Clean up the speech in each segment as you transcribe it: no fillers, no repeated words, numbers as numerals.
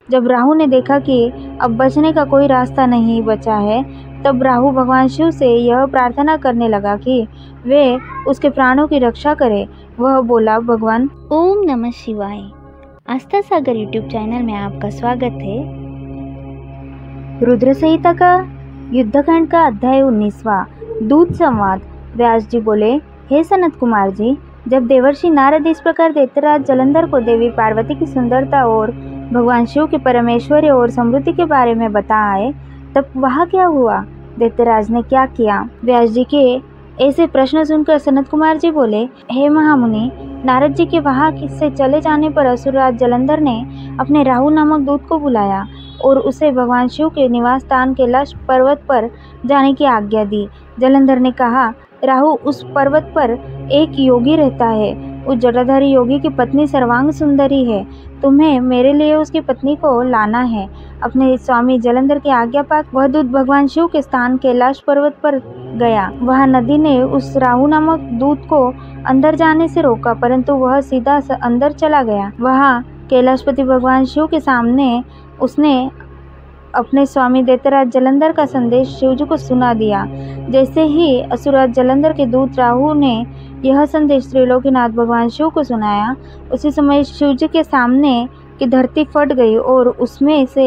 जब राहु ने देखा कि अब बचने का कोई रास्ता नहीं बचा है, तब राहु भगवान शिव से यह प्रार्थना करने लगा कि वे उसके प्राणों की रक्षा करें। वह बोला, भगवान ओम नमः शिवाय। आस्था सागर यूट्यूब चैनल में आपका स्वागत है। रुद्र संहिता का युद्धकांड का अध्याय 19वां। दूत संवाद। व्यास जी बोले, हे सनत कुमार जी, जब देवर्षि नारद इस प्रकार दैत्यराज जलंधर को देवी पार्वती की सुंदरता और भगवान शिव के परमेश्वर्य और समृद्धि के बारे में बताए, तब वहाँ क्या हुआ? दैत्यराज ने क्या किया? व्यास जी के ऐसे प्रश्न सुनकर सनत कुमार जी बोले, हे महामुनि, नारद जी के वहाँ से चले जाने पर असुरराज जलंधर ने अपने राहु नामक दूत को बुलाया और उसे भगवान शिव के निवास स्थान कैलाश पर्वत पर जाने की आज्ञा दी। जलंधर ने कहा, राहु उस पर्वत पर एक योगी रहता है। उस जटाधारी योगी की पत्नी सर्वांग सुंदरी है। तुम्हें मेरे लिए उसकी पत्नी को लाना है। अपने स्वामी जलंधर की आज्ञा पाकर वह दूत भगवान शिव के स्थान कैलाश पर्वत पर गया। वह नदी ने उस राहु नामक दूत को अंदर जाने से रोका, परंतु वह सीधा अंदर चला गया। वहाँ कैलाशपति भगवान शिव के सामने उसने अपने स्वामी दैत्यराज जलंधर का संदेश शिवजी को सुना दिया। जैसे ही असुरराज जलंधर के दूत राहु ने यह संदेश त्रिलोकीनाथ भगवान शिव को सुनाया, उसी समय शिवजी के सामने की धरती फट गई और उसमें से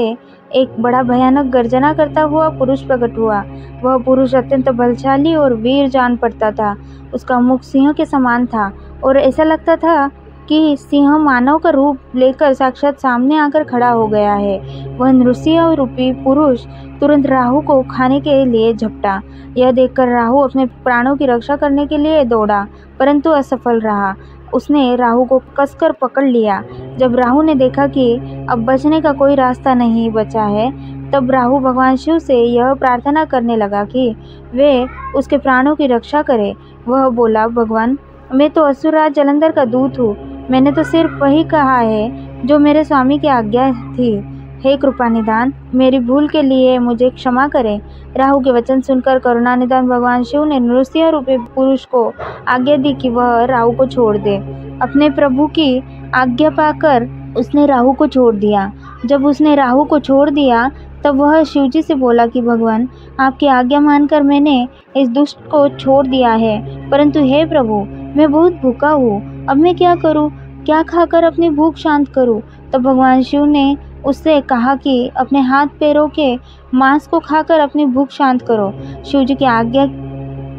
एक बड़ा भयानक गर्जना करता हुआ पुरुष प्रकट हुआ। वह पुरुष अत्यंत बलशाली और वीर जान पड़ता था। उसका मुख सिंह के समान था और ऐसा लगता था कि सिंह मानव का रूप लेकर साक्षात सामने आकर खड़ा हो गया है। वह नृसिंह रूपी पुरुष तुरंत राहु को खाने के लिए झपटा। यह देखकर राहु अपने प्राणों की रक्षा करने के लिए दौड़ा, परंतु असफल रहा। उसने राहु को कसकर पकड़ लिया। जब राहु ने देखा कि अब बचने का कोई रास्ता नहीं बचा है, तब राहु भगवान शिव से यह प्रार्थना करने लगा कि वे उसके प्राणों की रक्षा करें। वह बोला, भगवान, मैं तो असुरराज जलंधर का दूत हूँ। मैंने तो सिर्फ वही कहा है जो मेरे स्वामी की आज्ञा थी। हे कृपानिधान, मेरी भूल के लिए मुझे क्षमा करें। राहु के वचन सुनकर करुणानिधान भगवान शिव ने नृसिंह रूपी पुरुष को आज्ञा दी कि वह राहु को छोड़ दे। अपने प्रभु की आज्ञा पाकर उसने राहु को छोड़ दिया। जब उसने राहु को छोड़ दिया, तब वह शिवजी से बोला कि भगवान, आपकी आज्ञा मानकर मैंने इस दुष्ट को छोड़ दिया है, परंतु हे प्रभु, मैं बहुत भूखा हूँ। अब मैं क्या करूँ? क्या खाकर अपनी भूख शांत करूँ? तब भगवान शिव ने उससे कहा कि अपने हाथ पैरों के मांस को खाकर अपनी भूख शांत करो। शिवजी की आज्ञा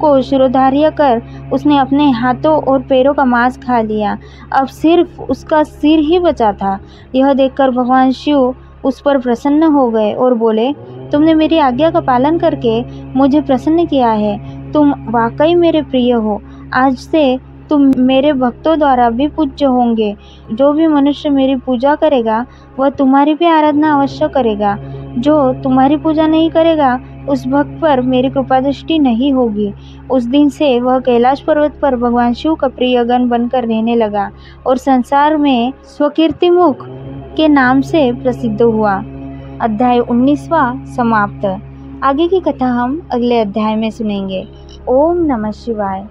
को शिरोधार्य कर उसने अपने हाथों और पैरों का मांस खा लिया। अब सिर्फ उसका सिर ही बचा था। यह देखकर भगवान शिव उस पर प्रसन्न हो गए और बोले, तुमने मेरी आज्ञा का पालन करके मुझे प्रसन्न किया है। तुम वाकई मेरे प्रिय हो। आज से तुम मेरे भक्तों द्वारा भी पूज्य होंगे। जो भी मनुष्य मेरी पूजा करेगा वह तुम्हारी भी आराधना अवश्य करेगा। जो तुम्हारी पूजा नहीं करेगा उस भक्त पर मेरी कृपा दृष्टि नहीं होगी। उस दिन से वह कैलाश पर्वत पर भगवान शिव का प्रियगण बनकर रहने लगा और संसार में स्वकीर्तिमुख के नाम से प्रसिद्ध हुआ। अध्याय 19वां समाप्त। आगे की कथा हम अगले अध्याय में सुनेंगे। ओम नमः शिवाय।